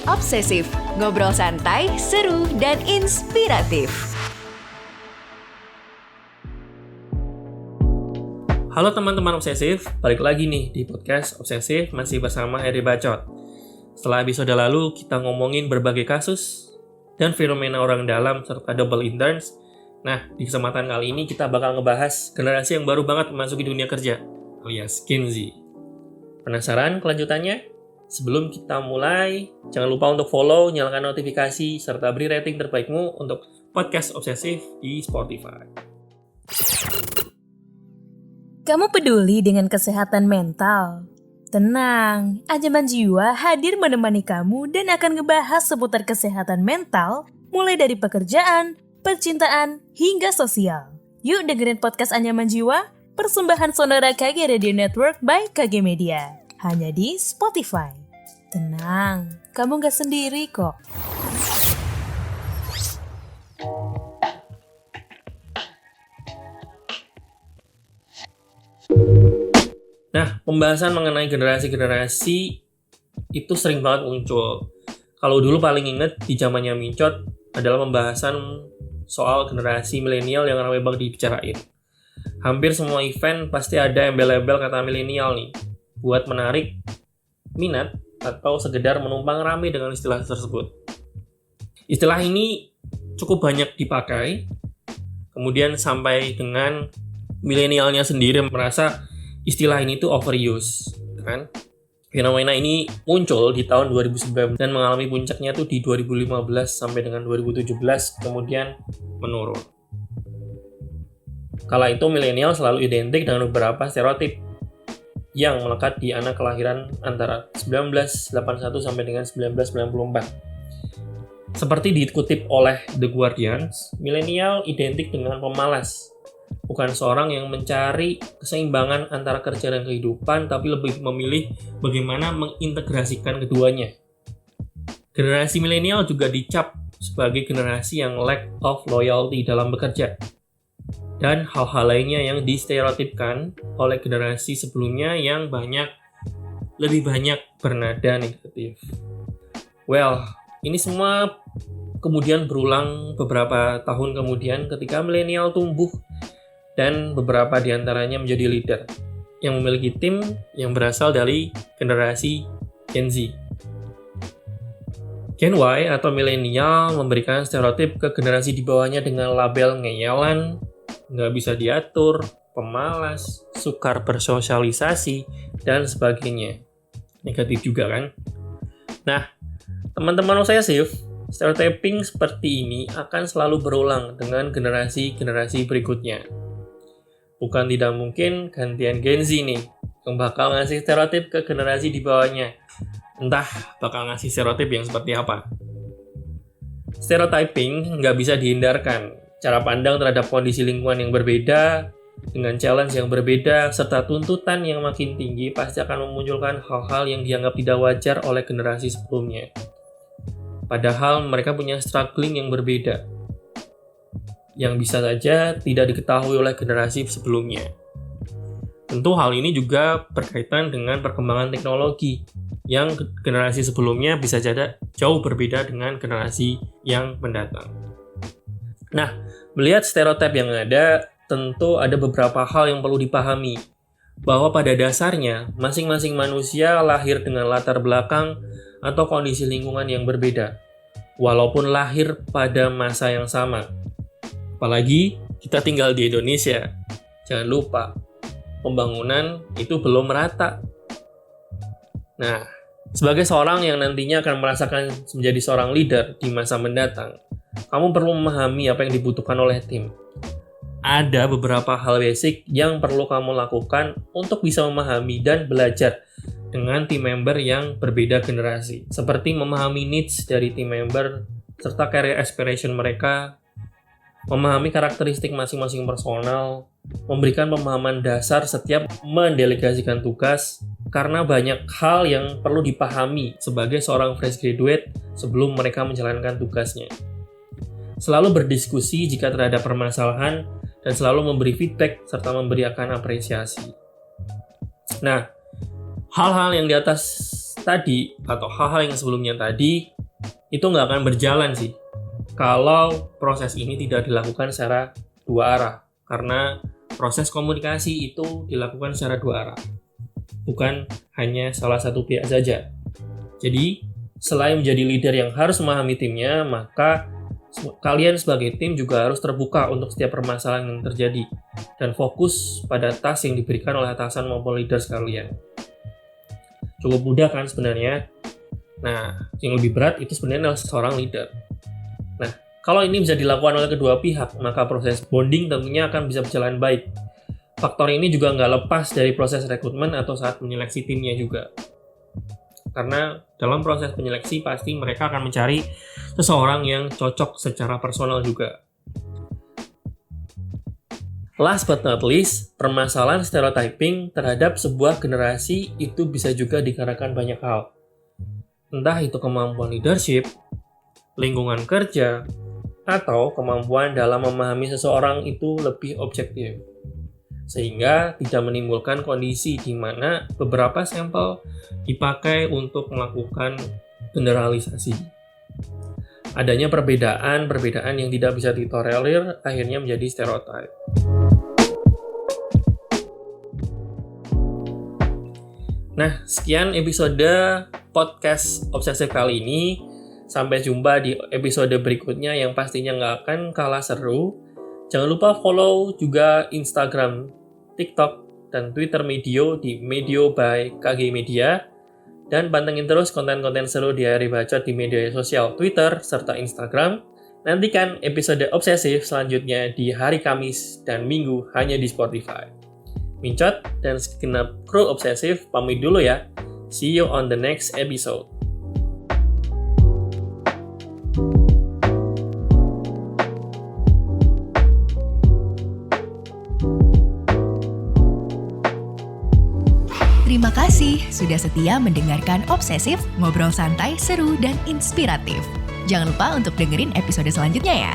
Obsesif, ngobrol santai, seru, dan inspiratif. Halo teman-teman Obsesif, balik lagi nih di podcast Obsesif masih bersama Heri Bacot. Setelah episode lalu kita ngomongin berbagai kasus dan fenomena orang dalam serta double interns. Nah, di kesempatan kali ini kita bakal ngebahas generasi yang baru banget memasuki dunia kerja, alias Gen Z. Penasaran kelanjutannya? Sebelum kita mulai, jangan lupa untuk follow, nyalakan notifikasi, serta beri rating terbaikmu untuk podcast Obsesif di Spotify. Kamu peduli dengan kesehatan mental? Tenang, Anyaman Jiwa hadir menemani kamu dan akan ngebahas seputar kesehatan mental, mulai dari pekerjaan, percintaan, hingga sosial. Yuk dengerin podcast Anyaman Jiwa, persembahan Sonora KG Radio Network by KG Media. Hanya di Spotify. Tenang, kamu gak sendiri kok. Nah, pembahasan mengenai generasi-generasi itu sering banget muncul. Kalau dulu paling inget di zamannya Micot adalah pembahasan soal generasi milenial yang ramai banget dibicarain. Hampir semua event pasti ada embel-embel kata milenial nih, buat menarik minat atau sekedar menumpang rame dengan istilah tersebut. Istilah ini cukup banyak dipakai, kemudian sampai dengan milenialnya sendiri merasa istilah ini tuh overuse, kan? Fenomena ini muncul di tahun 2009 dan mengalami puncaknya tuh di 2015 sampai dengan 2017, kemudian menurun. Kala itu milenial selalu identik dengan beberapa stereotip yang melekat di anak kelahiran antara 1981 sampai dengan 1994. Seperti dikutip oleh The Guardian, milenial identik dengan pemalas, bukan seorang yang mencari keseimbangan antara kerja dan kehidupan, tapi lebih memilih bagaimana mengintegrasikan keduanya. Generasi milenial juga dicap sebagai generasi yang lack of loyalty dalam bekerja, dan hal-hal lainnya yang distereotipkan oleh generasi sebelumnya yang lebih banyak bernada negatif. Well, ini semua kemudian berulang beberapa tahun kemudian ketika milenial tumbuh dan beberapa diantaranya menjadi leader yang memiliki tim yang berasal dari generasi Gen Z. Gen Y atau milenial memberikan stereotip ke generasi di bawahnya dengan label ngeyelan, nggak bisa diatur, pemalas, sukar bersosialisasi, dan sebagainya. Negatif juga kan? Nah, teman-teman Obsesif, stereotyping seperti ini akan selalu berulang dengan generasi-generasi berikutnya. Bukan tidak mungkin gantian Gen Z nih, yang bakal ngasih stereotip ke generasi di bawahnya. Entah bakal ngasih stereotip yang seperti apa. Stereotyping nggak bisa dihindarkan. Cara pandang terhadap kondisi lingkungan yang berbeda, dengan challenge yang berbeda, serta tuntutan yang makin tinggi pasti akan memunculkan hal-hal yang dianggap tidak wajar oleh generasi sebelumnya. Padahal mereka punya struggling yang berbeda, yang bisa saja tidak diketahui oleh generasi sebelumnya. Tentu hal ini juga berkaitan dengan perkembangan teknologi, yang generasi sebelumnya bisa jadi jauh berbeda dengan generasi yang mendatang. Nah, melihat stereotip yang ada, tentu ada beberapa hal yang perlu dipahami, bahwa pada dasarnya masing-masing manusia lahir dengan latar belakang atau kondisi lingkungan yang berbeda, walaupun lahir pada masa yang sama. Apalagi kita tinggal di Indonesia. Jangan lupa, pembangunan itu belum merata. Nah, sebagai seorang yang nantinya akan merasakan menjadi seorang leader di masa mendatang, kamu perlu memahami apa yang dibutuhkan oleh tim. Ada beberapa hal basic yang perlu kamu lakukan untuk bisa memahami dan belajar dengan tim member yang berbeda generasi. Seperti memahami needs dari tim member, serta career aspiration mereka, memahami karakteristik masing-masing personal, memberikan pemahaman dasar setiap mendelegasikan tugas, karena banyak hal yang perlu dipahami sebagai seorang fresh graduate sebelum mereka menjalankan tugasnya. Selalu berdiskusi jika terhadap permasalahan, dan selalu memberi feedback serta memberikan apresiasi. Nah, hal-hal yang di atas tadi, atau hal-hal yang sebelumnya tadi, itu nggak akan berjalan sih kalau proses ini tidak dilakukan secara dua arah. Karena proses komunikasi itu dilakukan secara dua arah, bukan hanya salah satu pihak saja. Jadi, selain menjadi leader yang harus memahami timnya, maka kalian sebagai tim juga harus terbuka untuk setiap permasalahan yang terjadi dan fokus pada task yang diberikan oleh atasan maupun leader sekalian. Cukup mudah kan sebenarnya? Nah, yang lebih berat itu sebenarnya adalah seorang leader. Nah, kalau ini bisa dilakukan oleh kedua pihak, maka proses bonding tentunya akan bisa berjalan baik. Faktor ini juga nggak lepas dari proses rekrutmen atau saat menyeleksi timnya juga. Karena dalam proses penyeleksi pasti mereka akan mencari seseorang yang cocok secara personal juga. Last but not least, permasalahan stereotyping terhadap sebuah generasi itu bisa juga dikarenakan banyak hal. Entah itu kemampuan leadership, lingkungan kerja, atau kemampuan dalam memahami seseorang itu lebih objektif. Sehingga tidak menimbulkan kondisi di mana beberapa sampel dipakai untuk melakukan generalisasi. Adanya perbedaan yang tidak bisa ditolerir akhirnya menjadi stereotip. Nah, sekian episode podcast obsesif kali ini. Sampai jumpa di episode berikutnya yang pastinya nggak akan kalah seru. Jangan lupa follow juga Instagram, TikTok, dan Twitter Medio di Medio by KG Media. Dan pantengin terus konten-konten seru di Hari Bacot di media sosial Twitter serta Instagram. Nantikan episode obsesif selanjutnya di hari Kamis dan Minggu hanya di Spotify. Mincot dan segenap kru obsesif pamit dulu ya. See you on the next episode. Terima kasih sudah setia mendengarkan Obsesif, ngobrol santai, seru, dan inspiratif. Jangan lupa untuk dengerin episode selanjutnya ya.